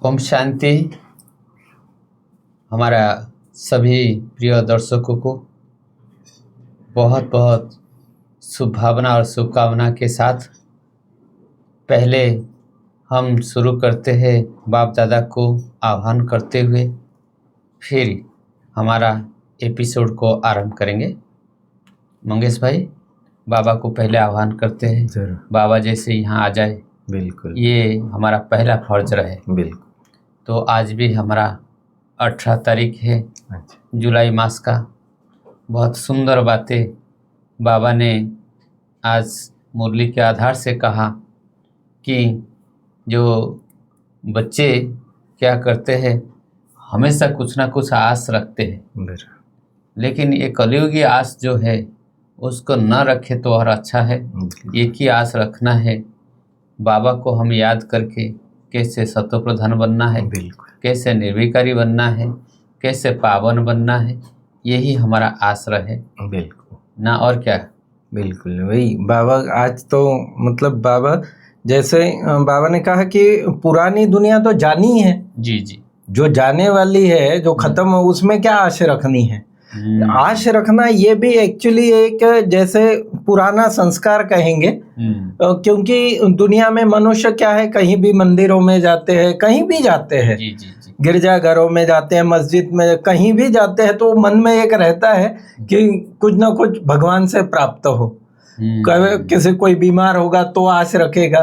ओम शांति। हमारा सभी प्रिय दर्शकों को बहुत बहुत शुभ भावना और शुभकामना के साथ पहले हम शुरू करते हैं बाप दादा को आह्वान करते हुए, फिर हमारा एपिसोड को आरंभ करेंगे। मंगेश भाई, बाबा को पहले आह्वान करते हैं। जरूर। बाबा जैसे यहाँ आ जाए, बिल्कुल, ये हमारा पहला फर्ज रहे। बिल्कुल। तो आज भी हमारा 18 तारीख है जुलाई मास का। बहुत सुंदर बातें बाबा ने आज मुरली के आधार से कहा कि जो बच्चे क्या करते हैं, हमेशा कुछ ना कुछ आस रखते हैं, लेकिन ये कलयुगी आस जो है उसको न रखे तो और अच्छा है। एक ही आस रखना है, बाबा को हम याद करके कैसे सत्वप्रधान बनना है, कैसे निर्विकारी बनना है, कैसे पावन बनना है, यही हमारा आश्रय है। बिल्कुल ना और क्या। बिल्कुल वही बाबा आज तो मतलब बाबा जैसे बाबा ने कहा कि पुरानी दुनिया तो जानी है, जी जी, जो जाने वाली है, जो खत्म हो, उसमें क्या आश रखनी है। आश रखना ये भी एक्चुअली एक जैसे पुराना संस्कार कहेंगे, क्योंकि दुनिया में मनुष्य क्या है, कहीं भी मंदिरों में जाते हैं, कहीं भी जाते हैं, गिरजाघरों में जाते हैं, मस्जिद में कहीं भी जाते हैं, तो मन में एक रहता है कि कुछ ना कुछ भगवान से प्राप्त हो। किसी कोई बीमार होगा तो आश रखेगा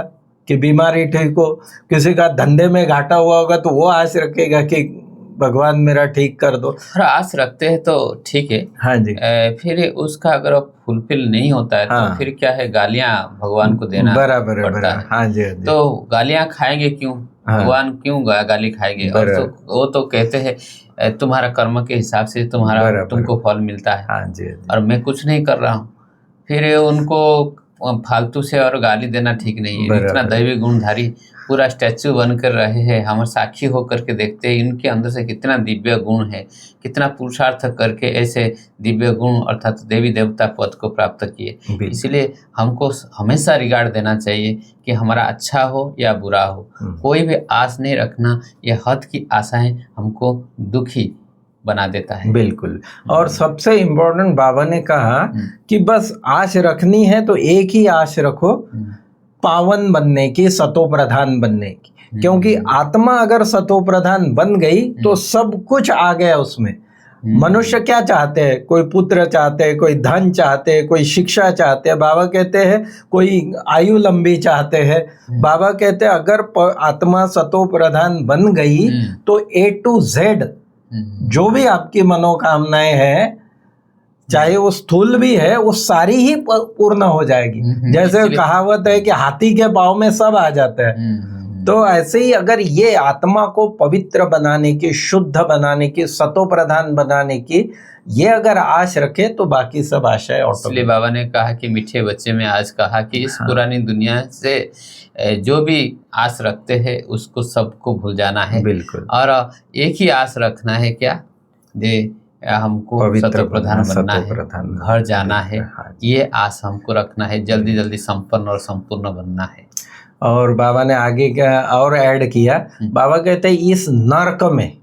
कि बीमारी ठीक हो, किसी का धंधे में घाटा हुआ होगा तो वो आश रखेगा कि भगवान मेरा ठीक कर दो। और आस रखते हैं तो ठीक है। हाँ जी। फिर उसका अगर फुलफिल नहीं होता है तो फिर क्या है, गालियां भगवान को देना बराबर पड़ता है। हाँ जी, हाँ जी। तो गालियां खाएंगे क्यों, भगवान क्यों गाली खाएंगे। और तो वो तो कहते हैं तुम्हारा कर्म के हिसाब से तुम्हारा तुमको फल मिलता है। हाँ जी, हाँ जी। और मैं कुछ नहीं कर रहा हूँ, फिर उनको फालतू से और गाली देना ठीक नहीं है। इतना दैवी गुणधारी पूरा स्टैचू बनकर रहे हैं, हम साक्षी होकर के देखते हैं इनके अंदर से कितना दिव्य गुण है, कितना पुरुषार्थ करके ऐसे दिव्य गुण अर्थात देवी देवता पद को प्राप्त किए। इसलिए हमको हमेशा रिगार्ड देना चाहिए कि हमारा अच्छा हो या बुरा हो, कोई भी आस नहीं रखना। ये हद की आशाएं हमको दुखी बना देता है। बिल्कुल। और सबसे इम्पोर्टेंट बाबा ने कहा कि बस आश रखनी है तो एक ही आश रखो, पावन बनने की, सतो प्रधान बनने की। क्योंकि आत्मा अगर सतो प्रधान बन गई तो सब कुछ आ गया उसमें। मनुष्य क्या चाहते हैं, कोई पुत्र चाहते हैं, कोई धन चाहते हैं, कोई शिक्षा चाहते हैं, बाबा कहते हैं कोई आयु लंबी चाहते हैं। बाबा कहते हैं अगर आत्मा सतो प्रधान बन गई तो A to Z जो भी आपकी मनोकामनाएं हैं, चाहे वो स्थूल भी है, वो सारी ही पूर्ण हो जाएगी। जैसे कहावत है कि हाथी के पाँव में सब आ जाता है। तो ऐसे ही अगर ये आत्मा को पवित्र बनाने की, शुद्ध बनाने की, सतो प्रधान बनाने की ये अगर आश रखे तो बाकी सब आशाएं। इसलिए बाबा ने कहा कि मीठे बच्चे में आज कहा कि इस पुरानी दुनिया से जो भी आस रखते हैं उसको सबको भूल जाना है। बिल्कुल। और एक ही आस रखना है, क्या दे हमको सतो प्रधान बनना है, घर जाना है। ये आस हमको रखना है, जल्दी जल्दी संपन्न और संपूर्ण बनना है। और बाबा ने आगे क्या और ऐड किया, बाबा कहते हैं इस नर्क में,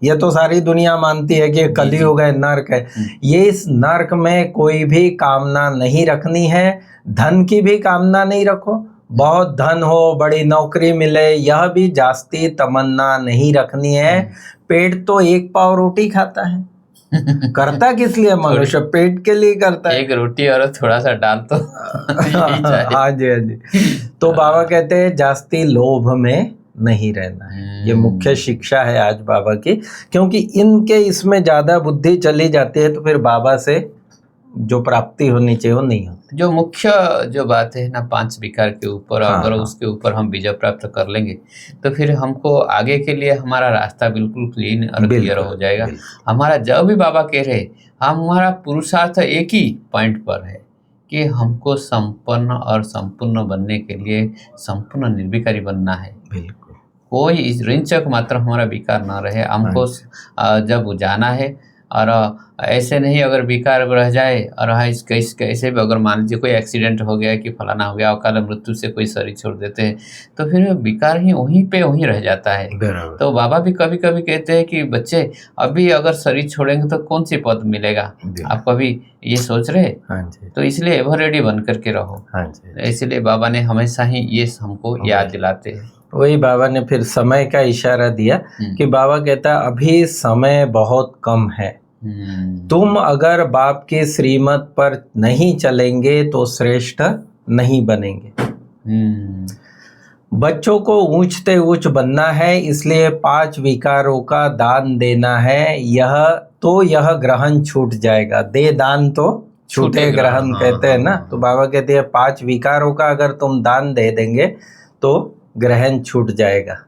ये तो सारी दुनिया मानती है कि कलयुग है, नर्क है, ये इस नर्क में कोई भी कामना नहीं रखनी है। धन की भी कामना नहीं रखो, बहुत धन हो, बड़ी नौकरी मिले, यह भी जास्ती तमन्ना नहीं रखनी है। पेट तो एक पाव रोटी खाता है, करता किस लिए मनुष्य, पेट के लिए करता है। एक रोटी और थोड़ा सा डाल तो हाँ जी, हाँ जी। तो बाबा कहते हैं जास्ती लोभ में नहीं रहना है। ये मुख्य शिक्षा है आज बाबा की, क्योंकि इनके इसमें ज्यादा बुद्धि चली जाती है तो फिर बाबा से जो प्राप्ति होनी चाहिए वो नहीं होती। जो मुख्य जो बात है ना, 5 विकार के ऊपर, अगर उसके ऊपर हम विजय प्राप्त कर लेंगे तो फिर हमको आगे के लिए हमारा रास्ता बिल्कुल क्लीन और क्लियर हो जाएगा। हमारा जब भी बाबा कह रहे, हमारा पुरुषार्थ एक ही पॉइंट पर है कि हमको संपन्न और संपूर्ण बनने के लिए संपूर्ण निर्विकारी बनना है। कोई इस ऋंचक मात्र हमारा विकार ना रहे। हमको जब जाना है और ऐसे नहीं अगर विकार रह जाए और हाँ इस कैसे भी अगर मान लीजिए कोई एक्सीडेंट हो गया कि फलाना हो गया, अकाल मृत्यु से कोई शरीर छोड़ देते हैं, तो फिर विकार ही वहीं रह जाता है। बराबर। तो बाबा भी कभी कभी कहते हैं कि बच्चे अभी अगर शरीर छोड़ेंगे तो कौन सी पद मिलेगा, आप कभी ये सोच रहे? हाँ जी। तो इसलिए एवर रेडी बन करके रहो। हाँ जी। इसलिए बाबा ने हमेशा ही ये हमको याद दिलाते हैं। वही बाबा ने फिर समय का इशारा दिया कि बाबा कहता है अभी समय बहुत कम है, तुम अगर बाप के श्रीमत पर नहीं चलेंगे तो श्रेष्ठ नहीं बनेंगे। बच्चों को ऊंचते ऊंच बनना है, इसलिए 5 विकारों का दान देना है। यह ग्रहण छूट जाएगा। दे दान तो छूटे ग्रहण कहते हैं ना। तो बाबा कहते हैं 5 विकारों का अगर तुम दान दे देंगे तो ग्रहण छूट जाएगा।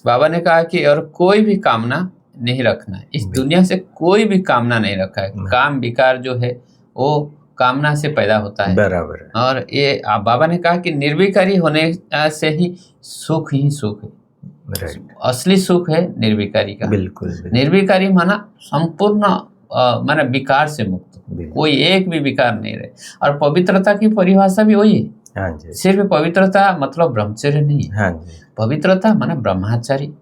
बाबा ने कहा कि और कोई भी कामना नहीं रखना, इस दुनिया से कोई भी कामना नहीं रखा है। काम विकार जो है वो कामना से पैदा होता है। बराबर। और ये बाबा ने कहा कि निर्विकारी होने से ही सुख है। असली सुख है निर्विकारी का। बिल्कुल। निर्विकारी माना संपूर्ण माना विकार से मुक्त, कोई एक भी विकार नहीं रहे। और पवित्रता की परिभाषा भी वही है। हाँ जी। सिर्फ पवित्रता मतलब ब्रह्मचर्य नहीं है। हाँ जी। पवित्रता माना ब्रह्मचारी,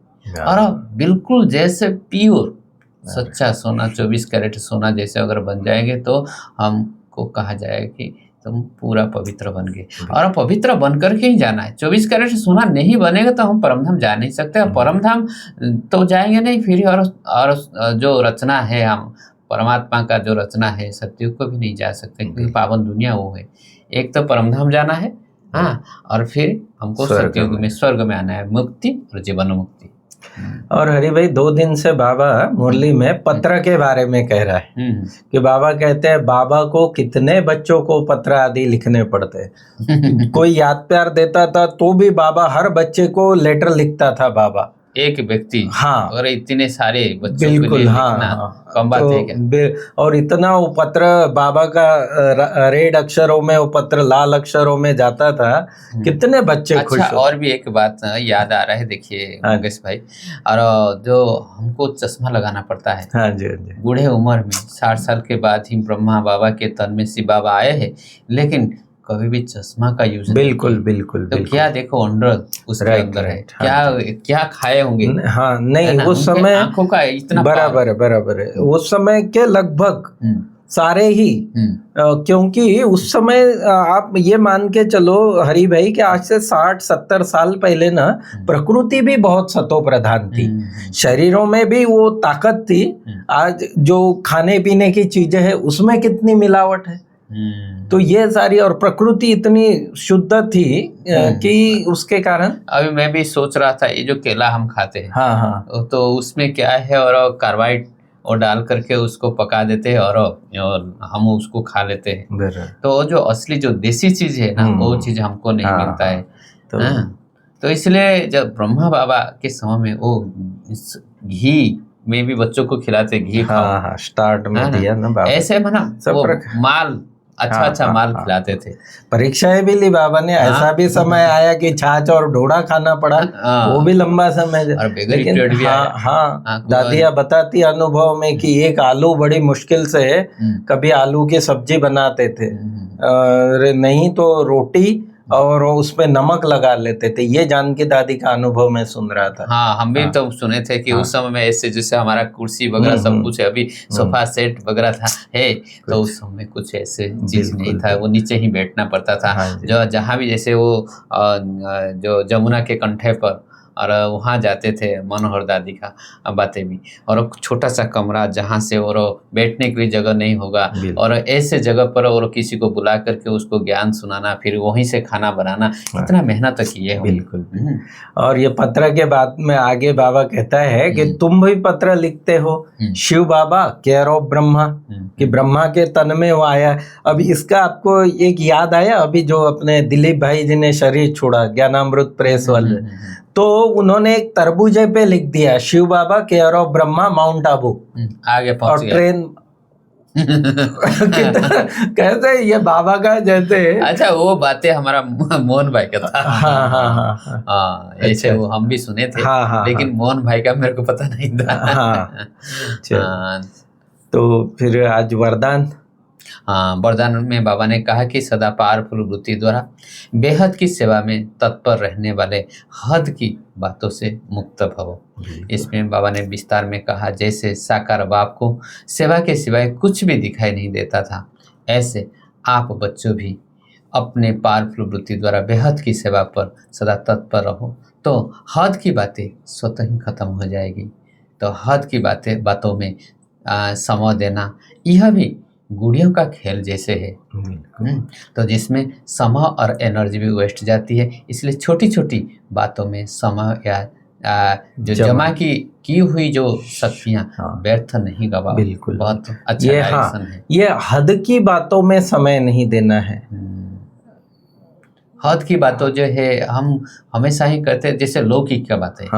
और बिल्कुल जैसे प्योर सच्चा सोना 24 कैरेट सोना जैसे अगर बन जाएंगे तो हमको कहा जाएगा कि तुम पूरा पवित्र बन गए। और पवित्र बन करके ही जाना है। 24 कैरेट सोना नहीं बनेगा तो हम परमधाम जा नहीं सकते। और परमधाम तो जाएंगे नहीं फिर, और जो रचना है हम परमात्मा का जो रचना है सत्युग को भी नहीं जा सकते, क्योंकि पावन दुनिया वो है। एक तो परमधाम जाना है, हाँ, और फिर हमको सत्युग में स्वर्ग में आना है, मुक्ति और जीवन मुक्ति। और हरि भाई 2 दिन से बाबा मुरली में पत्र के बारे में कह रहा है कि बाबा कहते हैं बाबा को कितने बच्चों को पत्र आदि लिखने पड़ते हैं। कोई याद प्यार देता था तो भी बाबा हर बच्चे को लेटर लिखता था बाबा, एक व्यक्ति। हाँ, और इतने सारे बच्चों के लिए लिखना कम बात है क्या? और इतना वो पत्र बाबा का रेड अक्षरों में, वो पत्र लाल अक्षरों में जाता था, कितने बच्चे खुश। अच्छा, और भी एक बात याद आ रहा है, देखिए योगेश भाई, और जो हमको चश्मा लगाना पड़ता है। हाँ जी, हाँ जी। बूढ़े उम्र में 60 साल के बाद ही ब्रह्मा बाबा के तन में शिव बाबा आए हैं, लेकिन कभी भी चश्मा का यूज बिल्कुल बिल्कुल। तो क्या देखो अंडर उसके अंदर है, क्या खाए होंगे। हाँ, नहीं उस समय आंखों का इतना बराबर है उस समय के लगभग सारे ही, क्योंकि उस समय आप ये मान के चलो हरि भाई कि आज से 60-70 साल पहले ना प्रकृति भी बहुत सतो प्रधान थी, शरीरों में भी वो ताकत थी। आज जो खाने पीने की चीजें हैं उसमें कितनी मिलावट है। तो ये सारी, और प्रकृति इतनी शुद्ध थी कि उसके कारण। अभी मैं भी सोच रहा था, ये जो केला हम खाते हैं, हाँ, तो उसमें क्या है, और कार्बाइड और डाल करके उसको पका देते हैं और हम उसको खा लेते हैं। तो जो असली जो देसी चीज है ना, वो चीज हमको नहीं मिलता है। तो इसलिए जब ब्रह्मा बाबा के समय में वो घी में भी बच्चों को खिलाते, घी खाओ, स्टार्ट में दिया ना बाबा, ऐसे माना माल अच्छा माल खिलाते थे। परीक्षाएं भी ली बाबा ने। ऐसा भी समय आया कि छाछ और ढोड़ा खाना पड़ा, वो भी लंबा समय। लेकिन हाँ, दादिया बताती अनुभव में कि एक आलू बड़ी मुश्किल से कभी आलू की सब्जी बनाते थे, नहीं तो रोटी और उसमें नमक लगा लेते थे। ये जान के दादी का अनुभव मैं सुन रहा था। हाँ, हम भी तो सुने थे कि उस समय में ऐसे जैसे हमारा कुर्सी वगैरह सब कुछ है, अभी सोफा सेट वगैरह था है, तो उस समय कुछ ऐसे चीज नहीं था, वो नीचे ही बैठना पड़ता था। जो जहाँ भी जैसे वो जो जमुना के कंठे पर और वहाँ जाते थे, मनोहर दादी का बातें भी, और छोटा सा कमरा जहाँ से और बैठने के लिए जगह नहीं होगा, और ऐसे जगह पर और किसी को बुला करके उसको ज्ञान सुनाना, फिर वहीं से खाना बनाना, कितना मेहनत किए। बिल्कुल। और ये पत्र के बाद में आगे बाबा कहता है कि तुम भी पत्र लिखते हो, शिव बाबा केयर ऑफ ब्रह्मा, कि ब्रह्मा के तन में वो आया। अब इसका आपको एक याद आया, अभी जो अपने दिलीप भाई जी ने शरीर छोड़ा, ज्ञानामृत प्रेस वाले, तो उन्होंने एक तरबूजे पे लिख दिया शिव बाबा केयर ऑफ ब्रह्मा माउंट आबू, आगे पहुंच गया। और ट्रेन कैसे ये बाबा का जैसे। अच्छा, वो बातें हमारा मोहन भाई का था। हाँ, ऐसे वो हम भी सुने थे। लेकिन मोहन भाई का मेरे को पता नहीं था। तो फिर आज वरदान। हाँ, वरदान में बाबा ने कहा कि सदा पावरफुल वृत्ति द्वारा बेहद की सेवा में तत्पर रहने वाले हद की बातों से मुक्त भवो। इसमें बाबा ने विस्तार में कहा, जैसे साकार बाप को सेवा के सिवाय कुछ भी दिखाई नहीं देता था, ऐसे आप बच्चों भी अपने पावरफुल वृत्ति द्वारा बेहद की सेवा पर सदा तत्पर रहो, तो हद की बातें स्वतः ही खत्म हो जाएगी। तो हद की बातों में समय देना, यह भी गुड़ियों का खेल जैसे है। तो जिसमें समय और एनर्जी भी वेस्ट जाती है, इसलिए छोटी छोटी बातों में समय या जो जमा की हुई जो शक्तियाँ व्यर्थ नहीं गवाओ। बिल्कुल, बहुत अच्छा डायरेक्शन है। ये हद की बातों में समय नहीं देना है। हद की बातों जो है हम हमेशा ही करते हैं, जैसे लौकिक का बात है।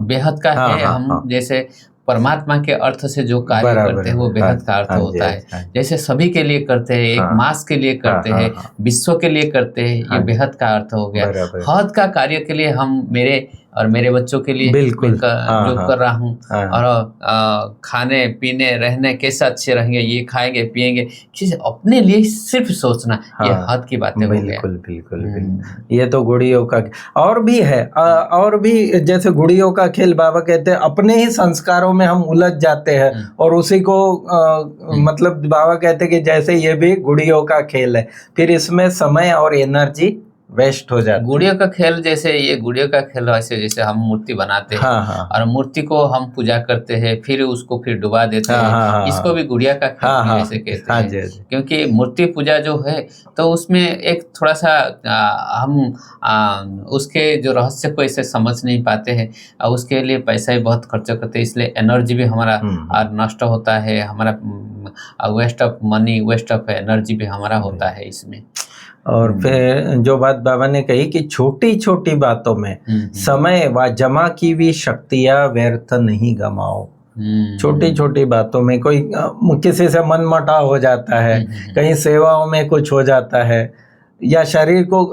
बेहद का है, हम जैसे परमात्मा के अर्थ से जो कार्य करते हैं वो बेहद का अर्थ होता है। जैसे सभी के लिए करते हैं, एक मास के लिए करते हैं, विश्व के लिए करते हैं, ये बेहद का अर्थ हो गया। हद का कार्य के लिए हम मेरे और मेरे बच्चों के लिए जो कर रहा हूँ, और खाने पीने रहने कैसे अच्छे रहेंगे, ये खाएंगे पिएंगे, चीज अपने लिए सिर्फ सोचना, ये हद की बातें हो गया। बिल्कुल बिल्कुल। ये तो गुड़ियों का और भी है, और भी जैसे गुड़ियों का खेल बाबा कहते हैं, अपने ही संस्कारों में हम उलझ जाते हैं और उसी को मतलब बाबा कहते हैं कि जैसे ये भी गुड़ियों का खेल है, फिर इसमें समय और एनर्जी वेस्ट हो जाती है। गुड़ियों का खेल, जैसे ये गुड़ियों का खेल वैसे जैसे हम मूर्ति बनाते हैं और मूर्ति को हम पूजा करते हैं, फिर उसको फिर डुबा देते हैं, इसको भी गुड़िया का खेल ऐसे कहते हैं। क्योंकि मूर्ति पूजा जो है तो उसमें एक थोड़ा सा हम उसके जो रहस्य को ऐसे समझ नहीं पाते हैं, और उसके लिए पैसा भी बहुत खर्च करते हैं, इसलिए एनर्जी भी हमारा नष्ट होता है, हमारा waste of money, waste of energy भी हमारा होता है इसमें। और फिर जो बात बाबा ने कही कि छोटी छोटी बातों में समय व जमा की हुई शक्तियां व्यर्थ नहीं गमाओ। छोटी छोटी बातों में कोई किसी से मनमुटाव हो जाता है, कहीं सेवाओं में कुछ हो जाता है, या शरीर को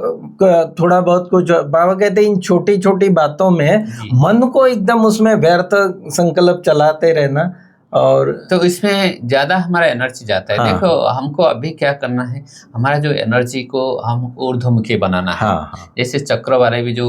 थोड़ा बहुत कुछ, बाबा कहते हैं इन छोटी छोटी बातों में मन को एकदम उसमें व्यर्थ संकल्प चलाते रहना, और तो इसमें ज़्यादा हमारा एनर्जी जाता है। देखो हमको अभी क्या करना है, हमारा जो एनर्जी को हम ऊर्ध्वमुखी बनाना है। जैसे चक्र वाले भी जो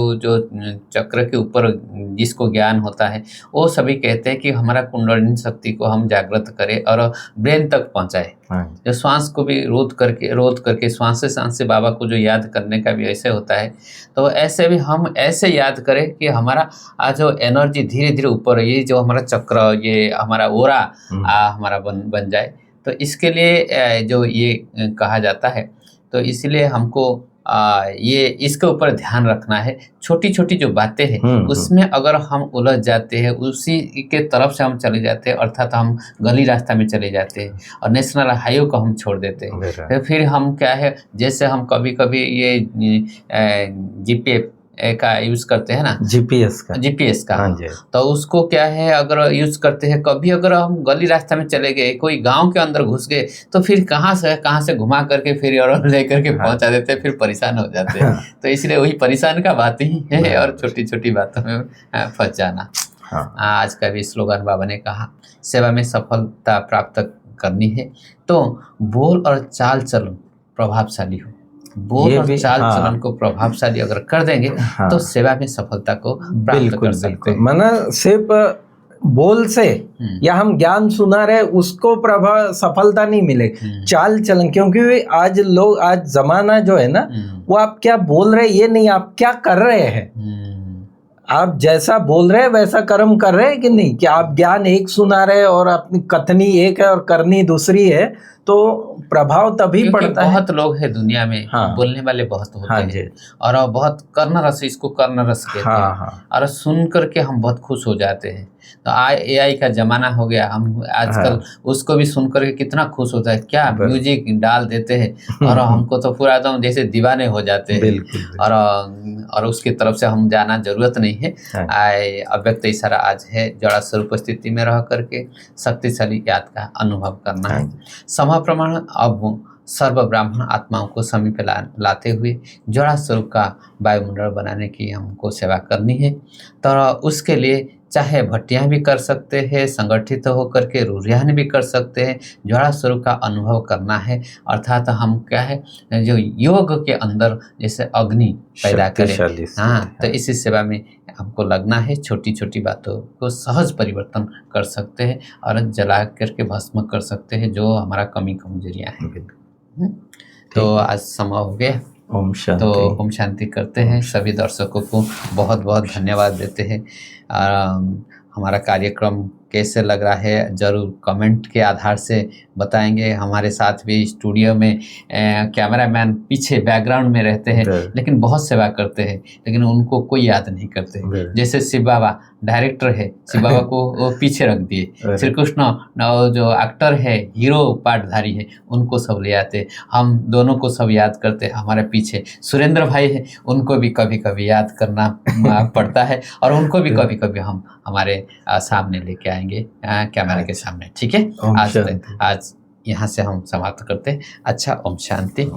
चक्र के ऊपर जिसको ज्ञान होता है, वो सभी कहते हैं कि हमारा कुंडलिनी शक्ति को हम जागृत करें और ब्रेन तक पहुंचाए। जो श्वास को भी रोध करके श्वास से बाबा को जो याद करने का भी ऐसे होता है, तो ऐसे भी हम ऐसे याद करें कि हमारा जो एनर्जी धीरे धीरे ऊपर, ये जो हमारा चक्र, ये हमारा ओरा हमारा बन जाए। तो इसके लिए जो ये कहा जाता है, तो इसलिए हमको ये इसके ऊपर ध्यान रखना है। छोटी छोटी जो बातें हैं उसमें अगर हम उलझ जाते हैं, उसी के तरफ से हम चले जाते हैं, अर्थात हम गली रास्ता में चले जाते हैं और नेशनल हाईवे को हम छोड़ देते हैं। तो फिर हम क्या है, जैसे हम कभी कभी ये जीपीएफ का यूज करते हैं ना, जीपीएस का तो उसको क्या है, अगर यूज करते हैं, कभी अगर हम गली रास्ता में चले गए, कोई गांव के अंदर घुस गए, तो फिर कहाँ से घुमा करके फिर और लेकर के पहुंचा देते हैं, फिर परेशान हो जाते हैं। तो इसलिए वही परेशान का बात ही है, और छोटी छोटी बातों में फंस जाना। आज का भी स्लोगन बाबा ने कहा, सेवा में सफलता प्राप्त करनी है तो बोल और चाल चलन प्रभावशाली हो। बोल और चाल चलन को प्रभावशाली अगर कर देंगे तो सेवा में सफलता को प्राप्त कर सकते हैं। माना सिर्फ बोल से या हम ज्ञान सुना रहे उसको प्रभाव सफलता नहीं मिलेगी, चाल चलन, क्योंकि आज जमाना जो है ना, वो आप क्या बोल रहे ये नहीं, आप क्या कर रहे हैं। आप जैसा बोल रहे हैं वैसा कर्म कर रहे हैं कि नहीं, कि आप ज्ञान एक सुना रहे और अपनी कथनी एक है और करनी दूसरी है, तो प्रभाव तभी पड़ता है। बहुत लोग हैं दुनिया में, बोलने वाले बहुत होते हैं, और बहुत कर्ण रस, इसको कर्ण रस कहते हैं, और सुन करके हम बहुत खुश हो जाते हैं। तो AI का जमाना हो गया, हम आजकल उसको भी सुन करके कितना खुश होता है, क्या म्यूजिक डाल देते हैं और हमको तो पूरा एकदम जैसे दीवाने हो जाते हैं। और उसकी तरफ से हम जाना जरूरत नहीं है। अव्यक्त इशारा आज है, जड़ा स्वरूप स्थिति में रह करके शक्तिशाली याद का अनुभव करना है। समा प्रमाण अब सर्व ब्राह्मण आत्माओं को समीप लाते हुए जड़ा स्वरूप का वायुमंडल बनाने की हमको सेवा करनी है। तो उसके लिए चाहे भट्टियां भी कर सकते हैं, संगठित होकर के रुरियान भी कर सकते हैं। ज्वाला स्वरूप का अनुभव करना है, अर्थात हम क्या है, जो योग के अंदर जैसे अग्नि पैदा करें। शक्तिशाली स्थिति हाँ, है। तो इसी सेवा में हमको लगना है, छोटी छोटी बातों को सहज परिवर्तन कर सकते हैं और जला करके भस्म कर सकते हैं जो हमारा कमी कमजोरियां हैं। तो आज समय हो गया, ओम शांति। तो ओम शांति करते हैं। सभी दर्शकों को बहुत बहुत धन्यवाद देते हैं। हमारा कार्यक्रम कैसे लग रहा है ज़रूर कमेंट के आधार से बताएंगे। हमारे साथ भी स्टूडियो में कैमरामैन पीछे बैकग्राउंड में रहते हैं, लेकिन बहुत सेवा करते हैं, लेकिन उनको कोई याद नहीं करते। जैसे शिव बाबा डायरेक्टर है, शिव बाबा को वो पीछे रख दिए। श्री कृष्ण जो एक्टर है, हीरो पार्टधारी है, उनको सब ले आते। हम दोनों को सब याद करते हैं। हमारे पीछे सुरेंद्र भाई है, उनको भी कभी कभी याद करना पड़ता है, और उनको भी कभी कभी हम हमारे सामने लेके आएंगे कैमरा के सामने। ठीक है, आज यहाँ से हम समाप्त करते हैं। अच्छा, ओम शांति।